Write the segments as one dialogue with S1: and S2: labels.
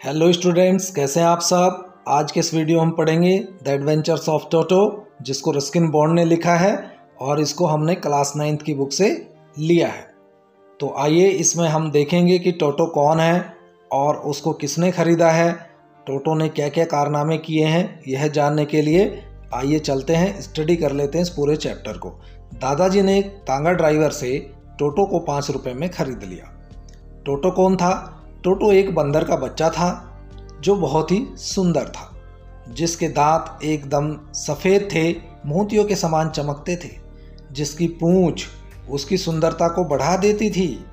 S1: Hello students, कैसे हैं आप सब। आज के इस वीडियो हम पढ़ेंगे द एडवेंचर्स ऑफ टोटो, जिसको रस्किन बॉन्ड ने लिखा है और इसको हमने क्लास 9th की बुक से लिया है। तो आइए इसमें हम देखेंगे कि टोटो कौन है और उसको किसने ख़रीदा है, टोटो ने क्या क्या कारनामे किए हैं। यह जानने के लिए आइए चलते हैं, स्टडी कर लेते हैं इस पूरे चैप्टर को। दादाजी ने एक तांगा ड्राइवर से टोटो को 5 रुपये में ख़रीद लिया। टोटो कौन था? टोटो एक बंदर का बच्चा था जो बहुत ही सुंदर था, जिसके दांत एकदम सफ़ेद थे, मोतियों के समान चमकते थे, जिसकी पूंछ उसकी सुंदरता को बढ़ा देती थी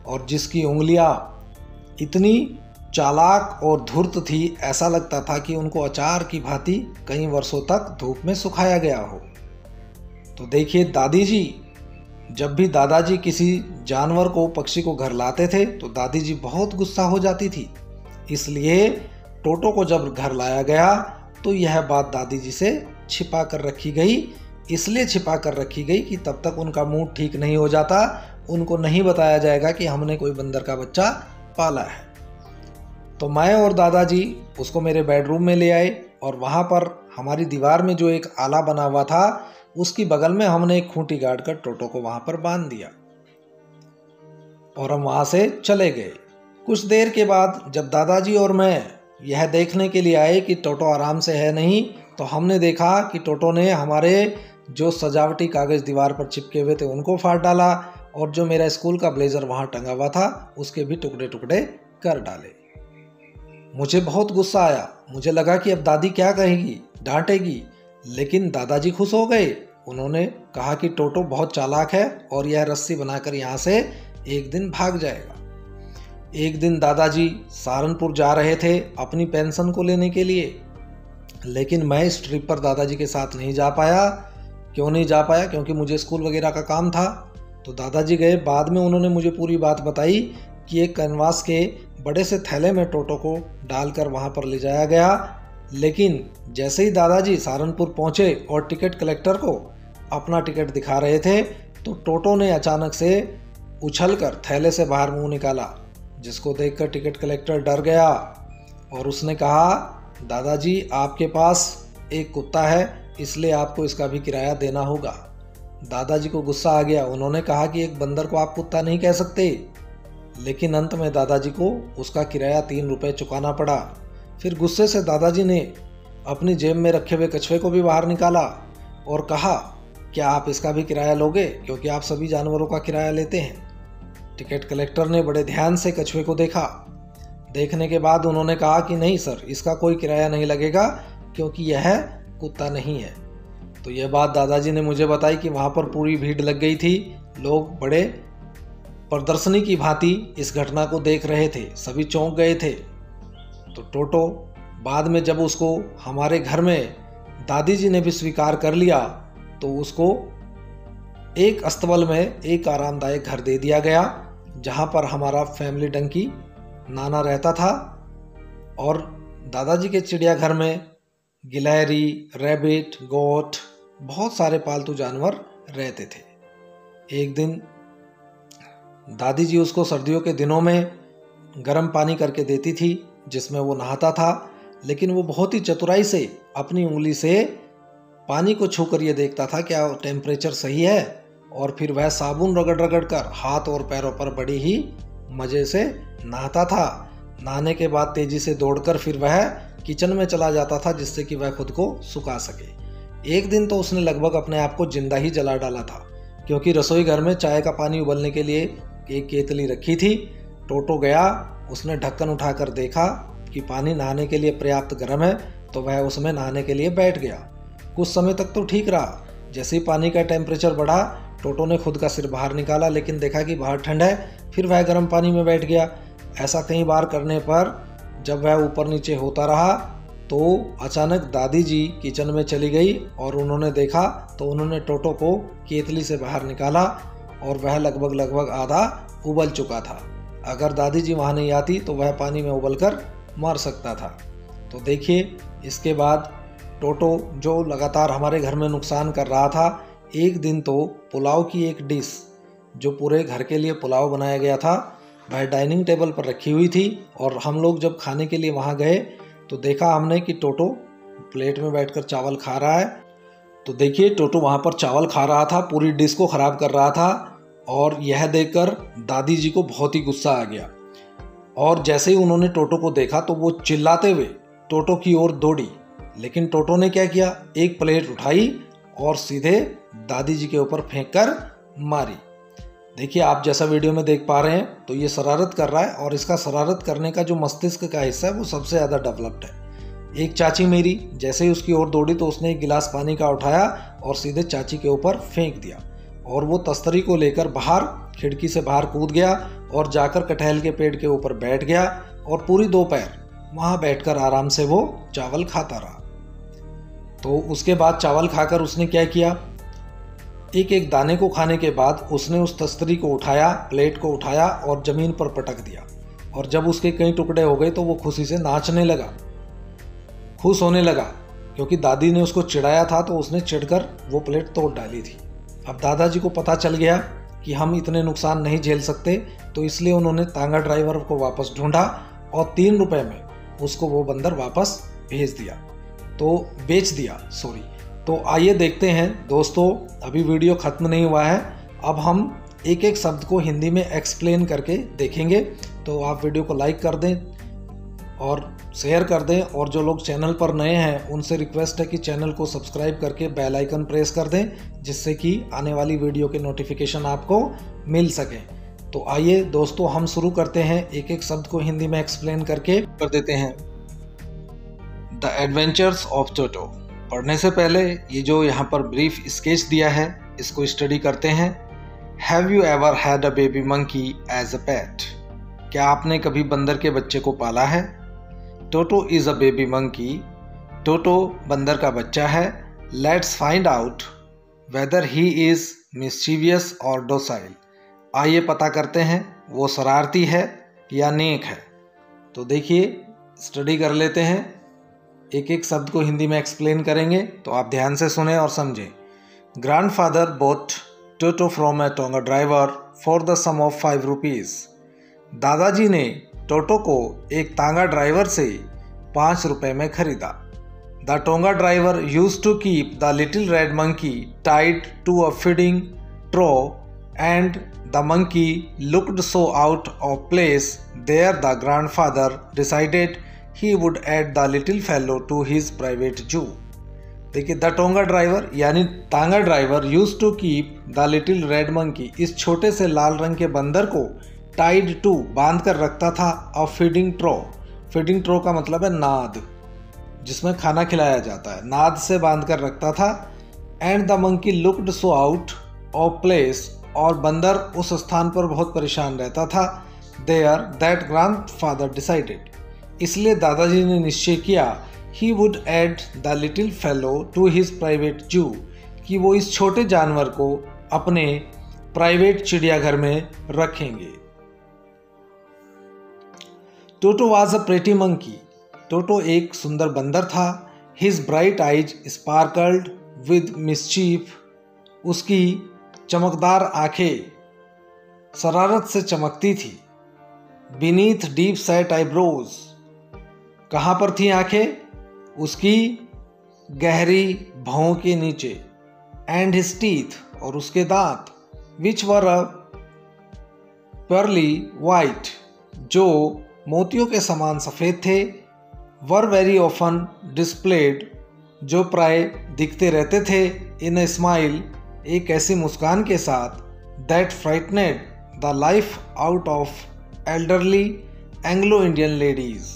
S1: और जिसकी उंगलियां इतनी चालाक और धूर्त थी, ऐसा लगता था कि उनको अचार की भांति कई वर्षों तक धूप में सुखाया गया हो। तो देखिए, दादी जी जब भी दादाजी किसी जानवर को, पक्षी को घर लाते थे तो दादी जी बहुत गुस्सा हो जाती थी। इसलिए टोटो को जब घर लाया गया तो यह बात दादी जी से छिपा कर रखी गई। इसलिए छिपा कर रखी गई कि तब तक उनका मूड ठीक नहीं हो जाता, उनको नहीं बताया जाएगा कि हमने कोई बंदर का बच्चा पाला है। तो मैं और दादाजी उसको मेरे बेडरूम में ले आए और वहाँ पर हमारी दीवार में जो एक आला बना हुआ था उसकी बगल में हमने एक खूंटी गाड़ कर टोटो को वहाँ पर बांध दिया और हम वहाँ से चले गए। कुछ देर के बाद जब दादाजी और मैं यह देखने के लिए आए कि टोटो आराम से है नहीं, तो हमने देखा कि टोटो ने हमारे जो सजावटी कागज़ दीवार पर चिपके हुए थे उनको फाड़ डाला और जो मेरा स्कूल का ब्लेज़र वहाँ टंगा हुआ था उसके भी टुकड़े टुकड़े कर डाले। मुझे बहुत गुस्सा आया। मुझे लगा कि अब दादी क्या कहेगी, डांटेगी, लेकिन दादाजी खुश हो गए। उन्होंने कहा कि टोटो बहुत चालाक है और यह रस्सी बनाकर यहाँ से एक दिन भाग जाएगा। एक दिन दादाजी सहारनपुर जा रहे थे अपनी पेंशन को लेने के लिए, लेकिन मैं इस ट्रिप पर दादाजी के साथ नहीं जा पाया। क्यों नहीं जा पाया? क्योंकि मुझे स्कूल वगैरह का काम था। तो दादाजी गए। बाद में उन्होंने मुझे पूरी बात बताई कि एक कैनवास के बड़े से थैले में टोटो को डालकर वहाँ पर ले जाया गया। लेकिन जैसे ही दादाजी सहारनपुर पहुँचे और टिकट कलेक्टर को अपना टिकट दिखा रहे थे तो टोटो ने अचानक से उछलकर थैले से बाहर मुंह निकाला, जिसको देखकर टिकट कलेक्टर डर गया और उसने कहा, दादाजी आपके पास एक कुत्ता है, इसलिए आपको इसका भी किराया देना होगा। दादाजी को गुस्सा आ गया। उन्होंने कहा कि एक बंदर को आप कुत्ता नहीं कह सकते, लेकिन अंत में दादाजी को उसका किराया 3 रुपये चुकाना पड़ा। फिर गुस्से से दादाजी ने अपनी जेब में रखे हुए कछुए को भी बाहर निकाला और कहा, क्या आप इसका भी किराया लोगे, क्योंकि आप सभी जानवरों का किराया लेते हैं। टिकट कलेक्टर ने बड़े ध्यान से कछुए को देखा। देखने के बाद उन्होंने कहा कि नहीं सर, इसका कोई किराया नहीं लगेगा क्योंकि यह कुत्ता नहीं है। तो यह बात दादाजी ने मुझे बताई कि वहाँ पर पूरी भीड़ लग गई थी। लोग बड़े प्रदर्शनी की भांति इस घटना को देख रहे थे, सभी चौंक गए थे। तो टोटो बाद में जब उसको हमारे घर में दादी जी ने भी स्वीकार कर लिया तो उसको एक अस्तबल में एक आरामदायक घर दे दिया गया, जहाँ पर हमारा फैमिली डंकी नाना रहता था। और दादाजी के चिड़ियाघर में गिलहरी, रैबिट, गोट, बहुत सारे पालतू जानवर रहते थे। एक दिन दादी जी उसको सर्दियों के दिनों में गर्म पानी करके देती थी जिसमें वो नहाता था, लेकिन वो बहुत ही चतुराई से अपनी उंगली से पानी को छूकर ये देखता था क्या टेम्परेचर सही है, और फिर वह साबुन रगड़ रगड़ कर हाथ और पैरों पर बड़ी ही मज़े से नहाता था। नहाने के बाद तेज़ी से दौड़कर फिर वह किचन में चला जाता था जिससे कि वह खुद को सुखा सके। एक दिन तो उसने लगभग अपने आप को जिंदा ही जला डाला था, क्योंकि रसोई घर में चाय का पानी उबलने के लिए एक केतली रखी थी। टोटो गया, उसने ढक्कन उठाकर देखा कि पानी नहाने के लिए पर्याप्त गर्म है, तो वह उसमें नहाने के लिए बैठ गया। कुछ समय तक तो ठीक रहा। जैसे ही पानी का टेम्परेचर बढ़ा, टोटो ने खुद का सिर बाहर निकाला, लेकिन देखा कि बाहर ठंड है, फिर वह गर्म पानी में बैठ गया। ऐसा कई बार करने पर जब वह ऊपर नीचे होता रहा तो अचानक दादी जी किचन में चली गई और उन्होंने देखा तो उन्होंने टोटो को केतली से बाहर निकाला और वह लगभग आधा उबल चुका था। अगर दादी जी वहाँ नहीं आती तो वह पानी में उबलकर मर सकता था। तो देखिए, इसके बाद टोटो जो लगातार हमारे घर में नुकसान कर रहा था, एक दिन तो पुलाव की एक डिश जो पूरे घर के लिए पुलाव बनाया गया था वह डाइनिंग टेबल पर रखी हुई थी और हम लोग जब खाने के लिए वहाँ गए तो देखा हमने कि टोटो प्लेट में बैठकर चावल खा रहा है। तो देखिए टोटो वहाँ पर चावल खा रहा था, पूरी डिश को ख़राब कर रहा था और यह देखकर दादी जी को बहुत ही गुस्सा आ गया। और जैसे ही उन्होंने टोटो को देखा तो वो चिल्लाते हुए टोटो की ओर दौड़ी, लेकिन टोटो ने क्या किया, एक प्लेट उठाई और सीधे दादी जी के ऊपर फेंक कर मारी। देखिए आप जैसा वीडियो में देख पा रहे हैं तो ये शरारत कर रहा है और इसका शरारत करने का जो मस्तिष्क का हिस्सा है वो सबसे ज़्यादा डेवलप्ड है। एक चाची मेरी जैसे ही उसकी ओर दौड़ी तो उसने एक गिलास पानी का उठाया और सीधे चाची के ऊपर फेंक दिया और वो तस्तरी को लेकर बाहर खिड़की से बाहर कूद गया और जाकर कटहल के पेड़ के ऊपर बैठ गया और पूरी दोपहर वहाँ बैठकर आराम से वो चावल खाता रहा। तो उसके बाद चावल खाकर उसने क्या किया, एक एक दाने को खाने के बाद उसने उस तस्तरी को उठाया, प्लेट को उठाया और ज़मीन पर पटक दिया और जब उसके कई टुकड़े हो गए तो वो खुशी से नाचने लगा, खुश होने लगा, क्योंकि दादी ने उसको चिढ़ाया था तो उसने चिढ़कर वो प्लेट तोड़ डाली थी। अब दादाजी को पता चल गया कि हम इतने नुकसान नहीं झेल सकते, तो इसलिए उन्होंने तांगा ड्राइवर को वापस ढूंढा और 3 रुपए में उसको वो बंदर वापस भेज दिया, तो बेच दिया सॉरी। तो आइए देखते हैं दोस्तों, अभी वीडियो ख़त्म नहीं हुआ है, अब हम एक एक शब्द को हिंदी में एक्सप्लेन करके देखेंगे। तो आप वीडियो को लाइक कर दें और शेयर कर दें और जो लोग चैनल पर नए हैं उनसे रिक्वेस्ट है कि चैनल को सब्सक्राइब करके बेल आइकन प्रेस कर दें, जिससे कि आने वाली वीडियो के नोटिफिकेशन आपको मिल सकें। तो आइए दोस्तों हम शुरू करते हैं, एक एक शब्द को हिंदी में एक्सप्लेन करके कर देते हैं। The adventures of Toto. पढ़ने से पहले ये जो यहाँ पर ब्रीफ स्केच दिया है इसको स्टडी करते हैं। Have you ever had a baby monkey as a pet? क्या आपने कभी बंदर के बच्चे को पाला है? Toto is a baby monkey. Toto बंदर का बच्चा है। Let's find out whether he is mischievous और डोसाइल। आइए पता करते हैं वो शरारती है या नेक है। तो देखिए स्टडी कर लेते हैं, एक एक शब्द को हिंदी में एक्सप्लेन करेंगे, तो आप ध्यान से सुने और समझें। Grandfather bought Toto from a tonga driver for the sum of 5 rupees. दादाजी ने टोटो को एक तांगा ड्राइवर से 5 रुपए में खरीदा। The tonga driver used to keep the little red monkey tied to a feeding trough and the monkey looked so out of place there the grandfather decided he would add the little fellow to his private zoo। देखिए the tonga driver यानी तांगा driver used to keep the little red monkey, इस छोटे से लाल रंग के बंदर को टाइड टू बांध कर रखता था अ फीडिंग ट्रो। फीडिंग ट्रो का मतलब है नाद, जिसमें खाना खिलाया जाता है, नाद से बांध कर रखता था। And the monkey looked so out of place, और बंदर उस स्थान पर बहुत परेशान रहता था। देयर दैट ग्रैंडफादर डिसाइडेड, इसलिए दादाजी ने निश्चय किया he would add the little fellow to his private zoo, कि वो इस छोटे जानवर को अपने प्राइवेट चिड़ियाघर में रखेंगे। Toto was a pretty monkey. Toto एक सुंदर बंदर था। His bright eyes sparkled with mischief, उसकी चमकदार आंखें शरारत से चमकती थी। बीनीथ डीप सेट आईब्रोज, कहाँ पर थी आंखें? उसकी गहरी भौं के नीचे। एंड हिज टीथ, और उसके दांत, विच वर अ पर्ली वाइट, जो मोतियों के समान सफ़ेद थे। वर वेरी ऑफन डिस्प्लेड, जो प्राय दिखते रहते थे। इन ए स्माइल, एक ऐसी मुस्कान के साथ। That frightened the life out of elderly Anglo Indian ladies,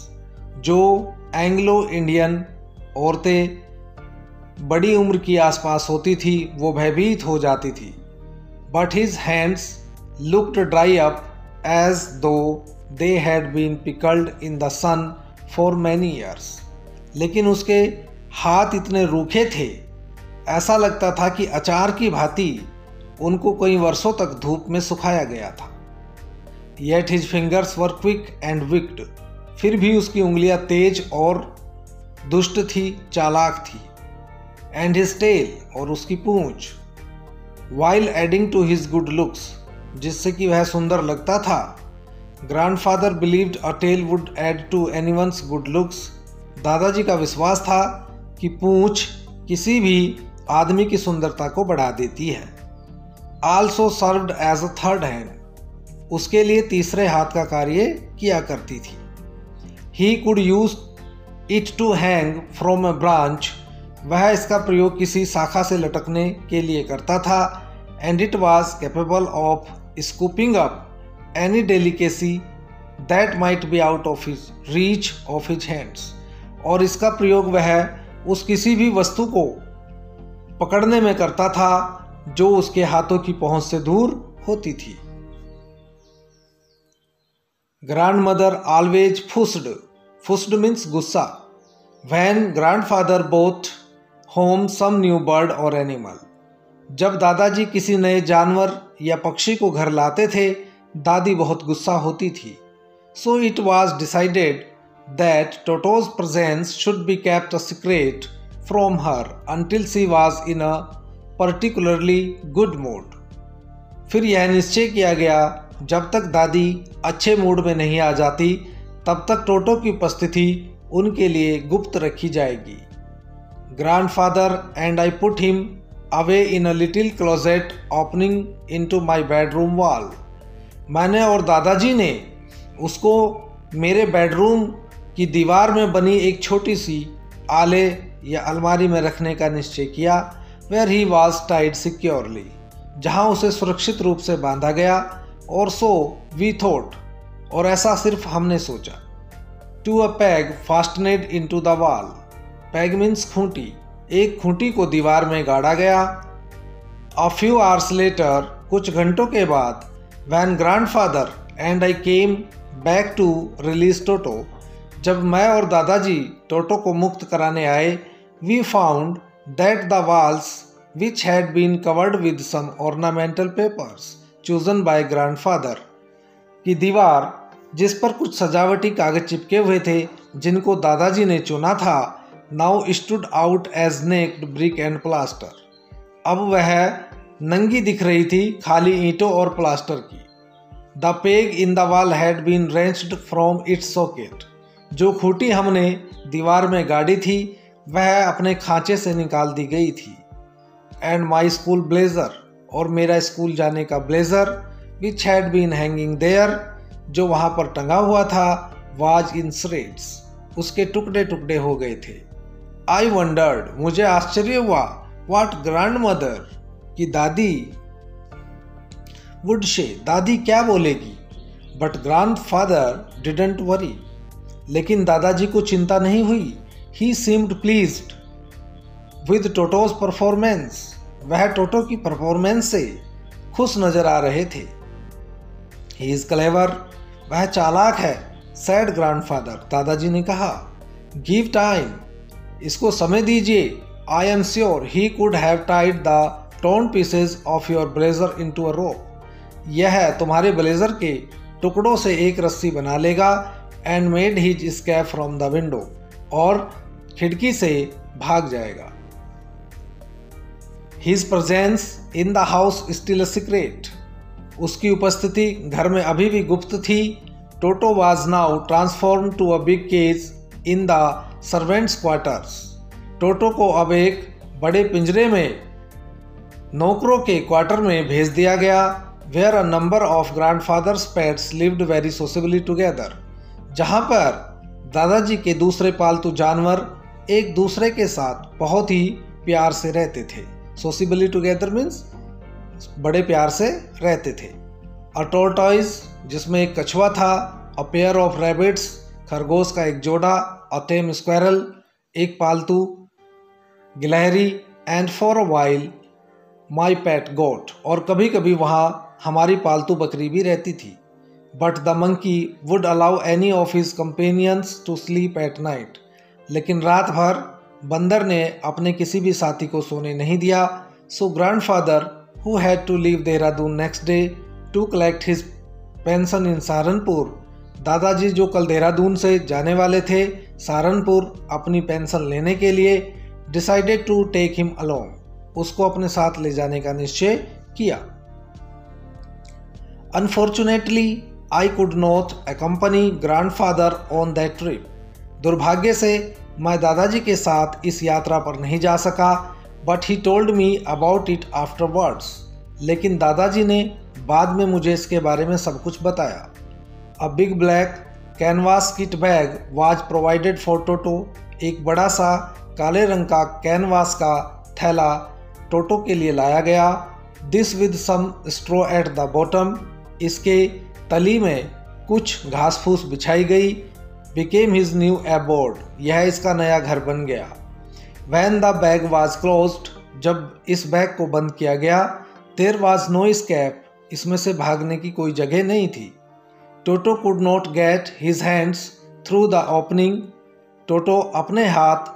S1: जो एंग्लो इंडियन औरतें बड़ी उम्र की आसपास होती थी वो भयभीत हो जाती थी। But his hands looked dry up as though they had been pickled in the sun for many years, लेकिन उसके हाथ इतने रूखे थे, ऐसा लगता था कि अचार की भांति उनको कई वर्षों तक धूप में सुखाया गया था। Yet his fingers were quick and wicked, फिर भी उसकी उंगलियां तेज और दुष्ट थी, चालाक थी। एंड हिज टेल, और उसकी पूंछ। While adding to his good looks, जिससे कि वह सुंदर लगता था। Grandfather believed a tail would add to anyone's good looks. दादाजी का विश्वास था कि पूंछ किसी भी आदमी की सुंदरता को बढ़ा देती है। Also served as a third hand, उसके लिए तीसरे हाथ का कार्य किया करती थी। He could use it to hang from a branch, वह इसका प्रयोग किसी शाखा से लटकने के लिए करता था। And it was capable of scooping up any delicacy that might be out of his reach of his hands, और इसका प्रयोग वह उस किसी भी वस्तु को पकड़ने में करता था जो उसके हाथों की पहुंच से दूर होती थी। ग्रैंडमदर ऑलवेज फुस्ड मीन्स गुस्सा, when grandfather brought home some new bird और एनिमल, जब दादाजी किसी नए जानवर या पक्षी को घर लाते थे दादी बहुत गुस्सा होती थी। So it was decided that टोटोज presence should be kept a secret from her until she was in a particularly good mood. फिर यह निश्चय किया गया जब तक दादी अच्छे मूड में नहीं आ जाती तब तक टोटो की उपस्थिति उनके लिए गुप्त रखी जाएगी। Grandfather and I put him away in a little closet opening into my bedroom wall, मैंने और दादाजी ने उसको मेरे बेडरूम की दीवार में बनी एक छोटी सी आले या अलमारी में रखने का निश्चय किया। Where he was tied securely, जहाँ उसे सुरक्षित रूप से बांधा गया। और सो वी थॉट, और ऐसा सिर्फ हमने सोचा। To a peg fastened into the wall, peg means खूंटी, एक खूंटी को दीवार में गाड़ा गया। अ फ्यू आवर्स लेटर, कुछ घंटों के बाद, when grandfather and I came back to release Toto, जब मैं और दादाजी टोटो को मुक्त कराने आए, we found that the walls which had been covered with some ornamental papers chosen by grandfather, की दीवार जिस पर कुछ सजावटी कागज चिपके हुए थे जिनको दादाजी ने चुना था, now stood out as naked brick and plaster, अब वह नंगी दिख रही थी खाली ईंटों और प्लास्टर की। The peg in the wall had been wrenched from its socket, जो खूंटी हमने दीवार में गाड़ी थी वह अपने खांचे से निकाल दी गई थी। एंड माई स्कूल ब्लेजर, और मेरा स्कूल जाने का blazer, which had been hanging there, जो वहाँ पर टंगा हुआ था, वाज इन श्रेड्स, उसके टुकड़े टुकड़े हो गए थे। आई वंडर्ड, मुझे आश्चर्य हुआ, व्हाट ग्रैंडमदर, की दादी वुड से, दादी क्या बोलेगी। बट ग्रैंडफादर डिडंट वरी, लेकिन दादाजी को चिंता नहीं हुई। He seemed pleased with Toto's performance, वह टोटो की परफॉर्मेंस से खुश नजर आ रहे थे। ही इज क्लेवर, वह चालाक है। सैड ग्रैंडफादर, दादाजी ने कहा। गिव टाइम, इसको समय दीजिए। I am sure he could have tied the torn pieces of your blazer into a rope, यह तुम्हारे ब्लेजर के टुकड़ों से एक रस्सी बना लेगा। And made his escape from the window, और खिड़की से भाग जाएगा। His presence in the house still a secret, उसकी उपस्थिति घर में अभी भी गुप्त थी। Toto was now transform to a big cage in the servants quarters, Toto को अब एक बड़े पिंजरे में नौकरों के क्वार्टर में भेज दिया गया। Where a number of grandfather's pets lived very sociably together, जहाँ पर दादाजी के दूसरे पालतू जानवर एक दूसरे के साथ बहुत ही प्यार से रहते थे। सोशेबली टुगेदर मीन्स बड़े प्यार से रहते थे। अ टोर्टॉइज, जिसमें एक कछुआ था। अ पेयर ऑफ रैबिट्स, खरगोश का एक जोड़ा। अ टेम स्क्वायरल, एक पालतू गिलहरी। And for a while my pet goat, और कभी कभी वहाँ हमारी पालतू बकरी भी रहती थी। But the monkey would allow any of his companions to sleep at night, लेकिन रात भर बंदर ने अपने किसी भी साथी को सोने नहीं दिया। So grandfather, who had to leave Dehradun next day to collect his pension in Saharanpur, दादाजी जो कल देहरादून से जाने वाले थे सहारनपुर अपनी पेंशन लेने के लिए, decided to take him along, उसको अपने साथ ले जाने का निश्चय किया। Unfortunately I could not accompany grandfather on that trip. दुर्भाग्य से मैं दादाजी के साथ इस यात्रा पर नहीं जा सका, but he told me about it afterwards. लेकिन दादाजी ने बाद में मुझे इसके बारे में सब कुछ बताया. A big black canvas kit bag was provided for Toto. एक बड़ा सा काले रंग का कैनवास का थैला टोटो के लिए लाया गया. This with some straw at the bottom. इसके तली में कुछ घास फूस बिछाई गई. Became his new abode. यह इसका नया घर बन गया. When the bag was closed. जब इस बैग को बंद किया गया. There was no escape. इसमें से भागने की कोई जगह नहीं थी. Toto could not get his hands through the opening. टोटो अपने हाथ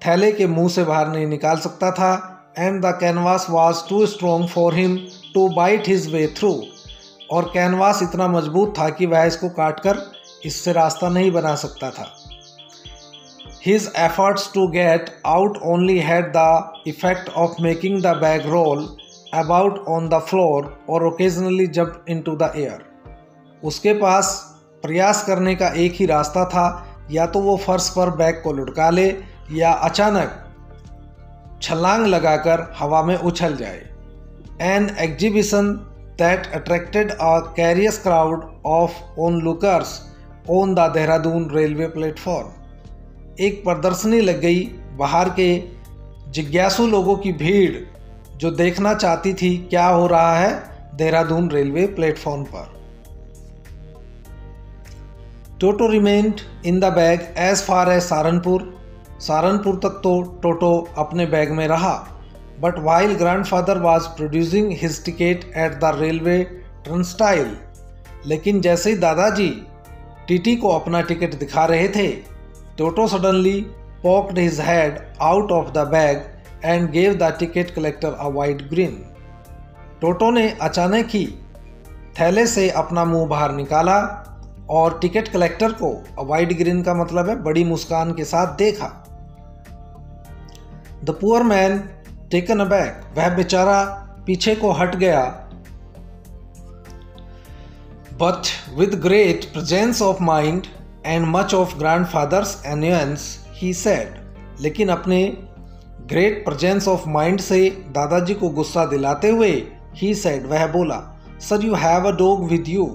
S1: थैले के मुंह से बाहर नहीं निकाल सकता था. And the canvas was too strong for him to bite his way through. और कैनवास इतना मजबूत था कि वह इसको काटकर इससे रास्ता नहीं बना सकता था. His efforts to get out only had the effect of making the bag roll about on the floor or occasionally jump into the air. उसके पास प्रयास करने का एक ही रास्ता था, या तो वो फर्श पर बैग को लुढ़का ले या अचानक छलांग लगाकर हवा में उछल जाए. An exhibition that attracted a curious crowd of onlookers on the Dehradun railway platform. एक प्रदर्शनी लग गई बाहर के जिज्ञासु लोगों की भीड़ जो देखना चाहती थी क्या हो रहा है देहरादून रेलवे प्लेटफॉर्म पर. Toto remained in the bag as far as Saharanpur. Saharanpur तक तो टोटो अपने बैग में रहा. But while grandfather was producing his ticket at the railway turnstile. लेकिन जैसे ही दादाजी टीटी को अपना टिकट दिखा रहे थे, टोटो suddenly poked his head out of the bag and gave the ticket collector a wide grin. टोटो ने अचानक ही थैले से अपना मुंह बाहर निकाला और टिकट कलेक्टर को वाइड ग्रिन का मतलब है बड़ी मुस्कान के साथ देखा. The poor man taken aback. वह बेचारा पीछे को हट गया. But with great presence of mind and much of grandfather's annoyance he said. लेकिन अपने ग्रेट प्रेजेंस ऑफ माइंड से दादाजी को गुस्सा दिलाते हुए ही सेड, वह बोला, sir you have a dog with you.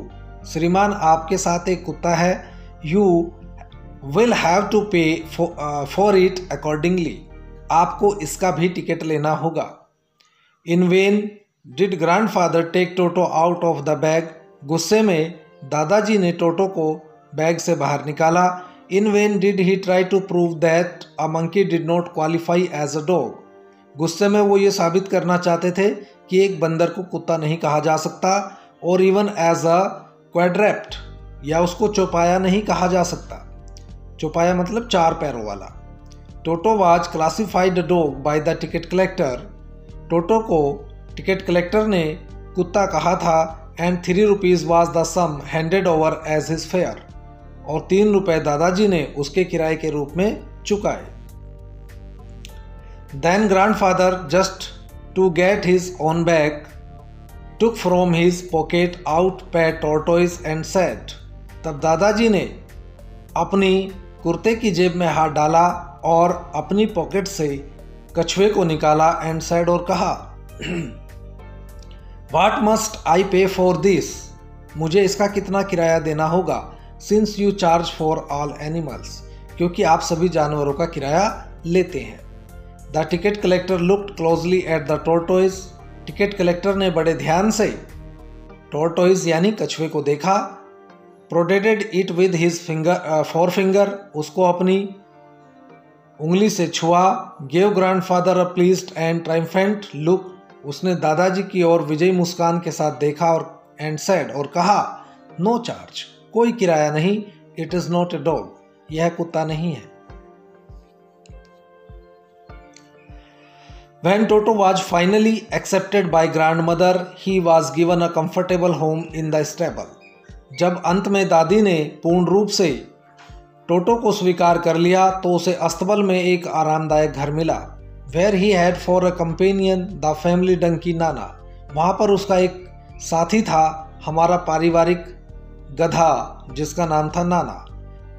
S1: श्रीमान आपके साथ एक कुत्ता है. You will have to pay for it accordingly. आपको इसका भी टिकट लेना होगा. In vain did grandfather take Toto out of the bag. गुस्से में दादाजी ने टोटो को बैग से बाहर निकाला. In vain did he try to prove that a monkey did not qualify as a dog. गुस्से में वो ये साबित करना चाहते थे कि एक बंदर को कुत्ता नहीं कहा जा सकता और इवन एज अ क्वाड्रेप्ट या उसको चौपाया नहीं कहा जा सकता. चौपाया मतलब चार पैरों वाला. Toto was classified dog by the ticket collector. Toto को टिकट कलेक्टर ने कुत्ता कहा था. And 3 rupees was the sum handed over as his fare. और 3 रुपये दादाजी ने उसके किराए के रूप में चुकाए. Then grandfather just to get his own bag took from his pocket out pet tortoise and said. तब दादाजी ने अपनी कुर्ते की जेब में हाथ डाला और अपनी पॉकेट से कछुए को निकाला एंड said और कहा, What must I pay for this? मुझे इसका कितना किराया देना होगा. Since you charge for all animals. क्योंकि आप सभी जानवरों का किराया लेते हैं. The ticket collector looked closely at the tortoise. Ticket collector ने बड़े ध्यान से टॉर्टोइज यानी कछुए को देखा. Prodded it with his forefinger. उसको अपनी उंगली से छुआ. Gave grandfather a pleased and triumphant look. उसने दादाजी की ओर विजयी मुस्कान के साथ देखा और एंड सेड और कहा, नो चार्ज. कोई किराया नहीं. It is not a dog. यह कुत्ता नहीं है. When Toto was finally accepted by grandmother, he was given a comfortable home in the stable. जब अंत में दादी ने पूर्ण रूप से टोटो को स्वीकार कर लिया तो उसे अस्तबल में एक आरामदायक घर मिला. Where he had for a companion the family donkey Nana. वहाँ पर उसका एक साथी था हमारा पारिवारिक गधा जिसका नाम था Nana.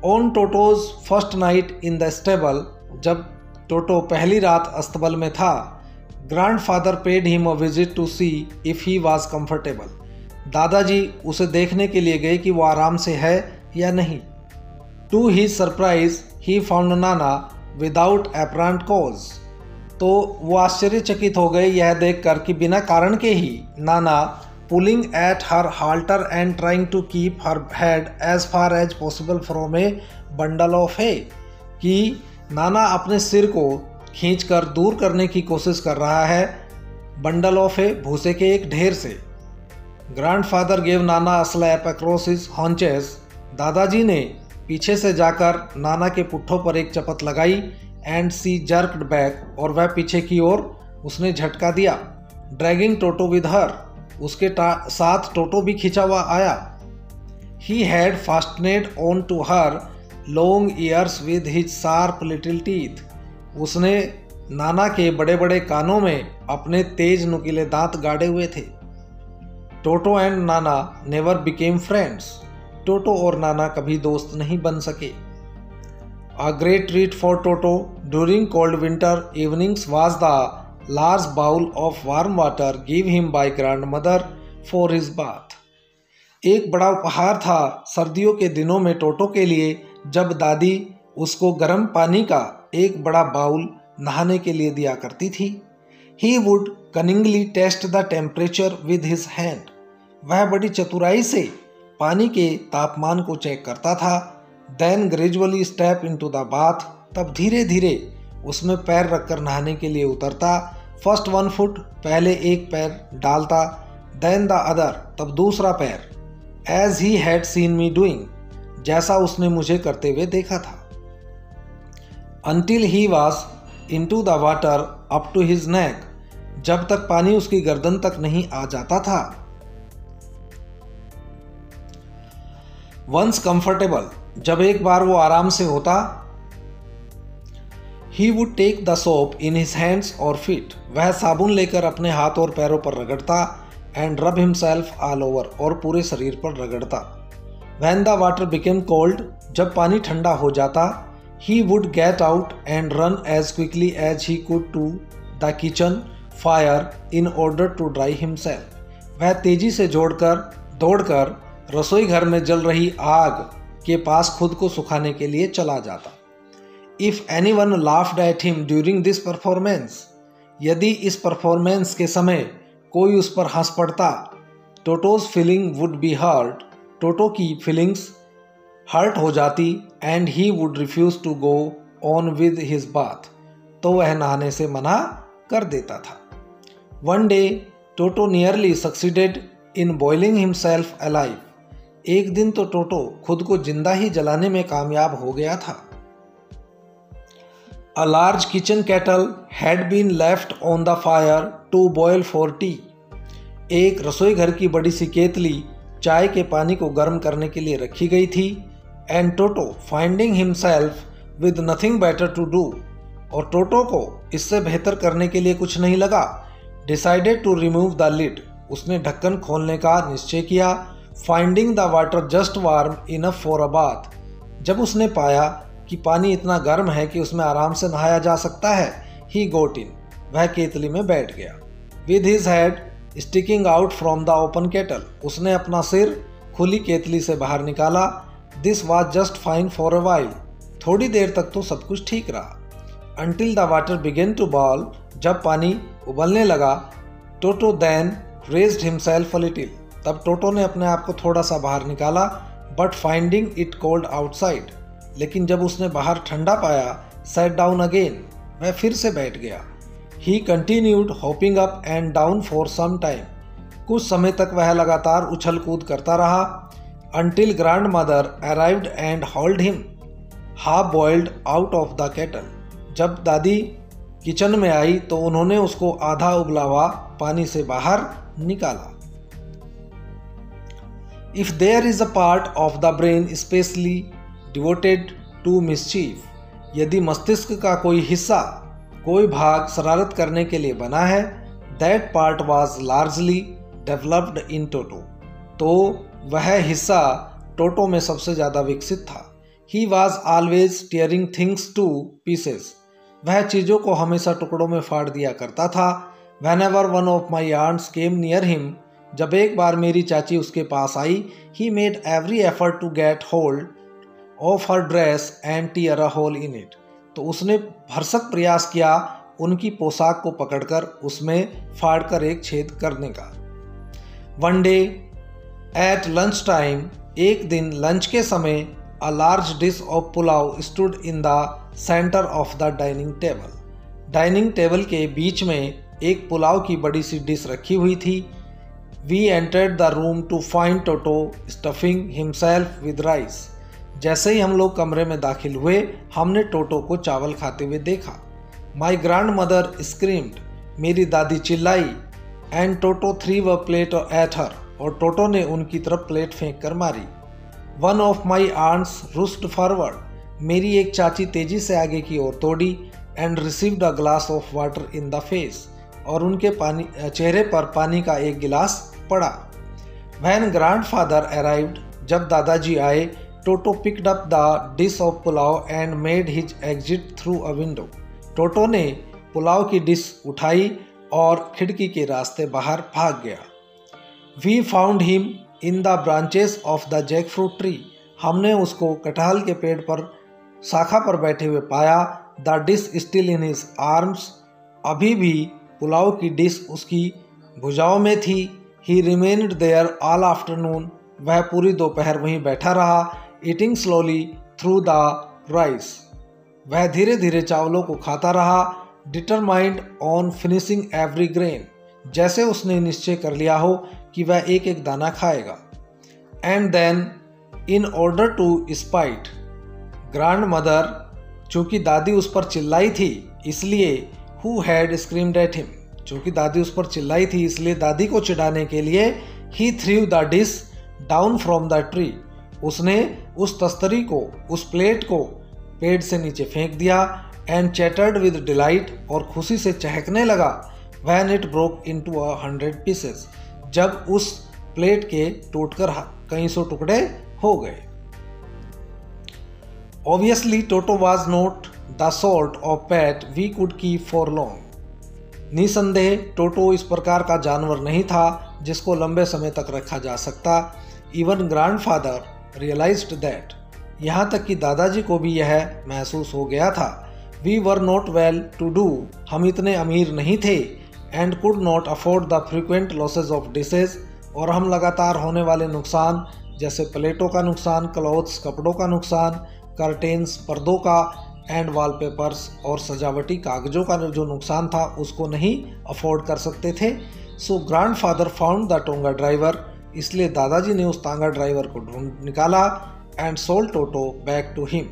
S1: On Toto's first night in the stable, जब टोटो पहली रात अस्तबल में था, grandfather paid him a visit to see if he was comfortable. दादाजी उसे देखने के लिए गए कि वो आराम से है या नहीं। To his surprise he found Nana without apparent cause. तो वो आश्चर्यचकित हो गए यह देखकर कि बिना कारण के ही Nana pulling at her halter and trying to keep her head as far as possible from a bundle of है, कि नाना अपने सिर को खींचकर दूर करने की कोशिश कर रहा है बंडल ऑफ है, भूसे के एक ढेर से। Grandfather gave Nana a slap across his haunches. दादाजी ने पीछे से जाकर नाना के पुट्ठों पर एक चपत लगाई। एंड सी जर्क्ड बैक, और वह पीछे की ओर उसने झटका दिया। ड्रैगिंग टोटो विद हर, उसके साथ टोटो भी खिंचा हुआ आया। He had fastened on to her long ears with his sharp little teeth. उसने नाना के बड़े बड़े कानों में अपने तेज नुकीले दांत गाड़े हुए थे। टोटो and Nana never became friends. टोटो और नाना कभी दोस्त नहीं बन सके। A great treat for Toto during cold winter evenings was the large bowl of warm water given him by grandmother for his bath. एक बड़ा उपहार था सर्दियों के दिनों में टोटो के लिए, जब दादी उसको गर्म पानी का एक बड़ा बाउल नहाने के लिए दिया करती थी। He would cunningly test the temperature with his hand. वह बड़ी चतुराई से पानी के तापमान को चेक करता था। Then gradually step into the bath, तब धीरे धीरे उसमें पैर रखकर नहाने के लिए उतरता। First one foot, पहले एक पैर डालता। Then the other, तब दूसरा पैर। As he had seen me doing, जैसा उसने मुझे करते हुए देखा था। Until he was into the water up to his neck, जब तक पानी उसकी गर्दन तक नहीं आ जाता था। Once comfortable, जब एक बार वो आराम से होता। He would take the soap in his hands or feet, वह साबुन लेकर अपने हाथ और पैरों पर रगड़ता। And rub himself all over, और पूरे शरीर पर रगड़ता। When the water became cold, जब पानी ठंडा हो जाता, he would get out and run as quickly as he could to the kitchen fire in order to dry himself. वह तेजी से दौड़कर रसोई घर में जल रही आग के पास खुद को सुखाने के लिए चला जाता। If anyone laughed at him during this performance, यदि इस परफॉर्मेंस के समय कोई उस पर हंस पड़ता, Toto's feeling would be hurt, टोटो की फीलिंग्स हर्ट हो जाती। And he would refuse to go on with his bath, तो वह नहाने से मना कर देता था। One day, Toto nearly succeeded in boiling himself alive. एक दिन तो टोटो खुद को जिंदा ही जलाने में कामयाब हो गया था। A large kitchen kettle had been left on the fire to boil for tea. एक रसोई घर की बड़ी सी केतली चाय के पानी को गर्म करने के लिए रखी गई थी। And Toto, finding himself with nothing better to do, और टोटो को इससे बेहतर करने के लिए कुछ नहीं लगा, decided to remove the lid, उसने ढक्कन खोलने का निश्चय किया। Finding the water just warm enough for a bath, जब उसने पाया कि पानी इतना गर्म है कि उसमें आराम से नहाया जा सकता है, he got in, वह केतली में बैठ गया। With his head sticking out from the open kettle, उसने अपना सिर खुली केतली से बाहर निकाला। This was just fine for a while, थोड़ी देर तक तो सब कुछ ठीक रहा। Until the water began to boil, जब पानी उबलने लगा। Toto then raised himself a little, तब टोटो ने अपने आप को थोड़ा सा बाहर निकाला। But finding it cold outside, लेकिन जब उसने बाहर ठंडा पाया, sat down again, वह फिर से बैठ गया। He continued hopping up and down for some time, कुछ समय तक वह लगातार उछल कूद करता रहा। Until grandmother arrived and hauled him half boiled out of the kettle, जब दादी किचन में आई तो उन्होंने उसको आधा उबला हुआ पानी से बाहर निकाला। If there is a part of the brain especially devoted to mischief, यदि मस्तिष्क का कोई हिस्सा, कोई भाग शरारत करने के लिए बना है, that part was largely developed in Toto, तो वह हिस्सा टोटो में सबसे ज़्यादा विकसित था। He was always tearing things two pieces. वह चीज़ों को हमेशा टुकड़ों में फाड़ दिया करता था। Whenever one of my aunts came near him, जब एक बार मेरी चाची उसके पास आई, he made every effort to get hold of her dress and tear a hole in it. तो उसने भरसक प्रयास किया उनकी पोशाक को पकड़कर उसमें फाड़कर एक छेद करने का। One day at lunch time, एक दिन लंच के समय, a large dish of pulao stood in the center of the dining table. Dining table के बीच में एक पुलाव की बड़ी सी डिश रखी हुई थी। We entered the room to find Toto stuffing himself with rice. जैसे ही हम लोग कमरे में दाखिल हुए, हमने टोटो को चावल खाते हुए देखा। My grandmother screamed. मेरी दादी चिल्लाई। And Toto threw a plate at her. और टोटो ने उनकी तरफ प्लेट फेंक कर मारी। One of my aunts rushed forward. मेरी एक चाची तेजी से आगे की ओर दौड़ी and received a glass of water in the face. और उनके चेहरे पर पानी का एक गिलास पड़ा। When grandfather arrived, जब दादाजी आए, टोटो picked up the dish of pulao and made his exit through a window. टोटो ने पुलाव की डिश उठाई और खिड़की के रास्ते बाहर भाग गया। We found him in the branches of the jackfruit tree. हमने उसको कटहल के पेड़ पर शाखा पर बैठे हुए पाया। The dish still in his arms. अभी भी पुलाव की डिश उसकी भुजाओं में थी। He remained there all afternoon. वह पूरी दोपहर वहीं बैठा रहा। Eating slowly through the rice. वह धीरे धीरे चावलों को खाता रहा। Determined on finishing every grain. जैसे उसने निश्चय कर लिया हो कि वह एक एक दाना खाएगा। And then in order to spite grandmother, चूँकि दादी उस पर चिल्लाई थी इसलिए who had screamed at him, चूँकि दादी उस पर चिल्लाई थी इसलिए दादी को चिढ़ाने के लिए he threw the dish down from the tree. उसने उस तस्तरी को, उस प्लेट को पेड़ से नीचे फेंक दिया। and chattered with delight, और खुशी से चहकने लगा when it broke into 100 pieces, जब उस प्लेट के टूटकर कई सौ टुकड़े हो गए। Obviously, Toto was not the sort of pet we could keep for long. निसंदेह टोटो इस प्रकार का जानवर नहीं था जिसको लंबे समय तक रखा जा सकता। Even grandfather realized that. यहाँ तक कि दादाजी को भी यह महसूस हो गया था। We were not well to do. हम इतने अमीर नहीं थे। And could not afford the frequent losses of dishes. और हम लगातार होने वाले नुकसान जैसे प्लेटों का नुकसान, क्लॉथ्स कपड़ों का नुकसान, कर्टेन्स पर्दों का, एंड वॉलपेपर्स और सजावटी कागजों का जो नुकसान था उसको नहीं अफोर्ड कर सकते थे। So grandfather found the tonga driver, इसलिए दादाजी ने उस तांगा ड्राइवर को ढूंढ निकाला। And sold Toto back to him,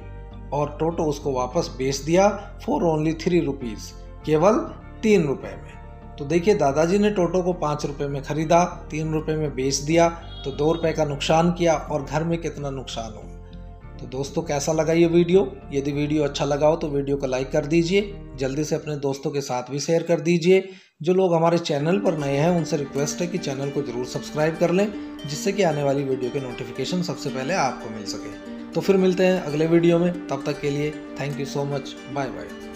S1: और टोटो उसको वापस बेच दिया फॉर ओनली 3 रुपीज़, केवल 3 रुपये में। तो देखिए दादाजी ने टोटो को 5 रुपये में ख़रीदा, 3 रुपये में बेच दिया, तो 2 रुपये का नुकसान किया और घर में कितना नुकसान हुआ। तो दोस्तों कैसा लगा ये वीडियो? यदि वीडियो अच्छा लगा हो तो वीडियो को लाइक कर दीजिए, जल्दी से अपने दोस्तों के साथ भी शेयर कर दीजिए। जो लोग हमारे चैनल पर नए हैं उनसे रिक्वेस्ट है कि चैनल को जरूर सब्सक्राइब कर लें, जिससे कि आने वाली वीडियो के नोटिफिकेशन सबसे पहले आपको मिल सके। तो फिर मिलते हैं अगले वीडियो में, तब तक के लिए thank you so much, bye bye.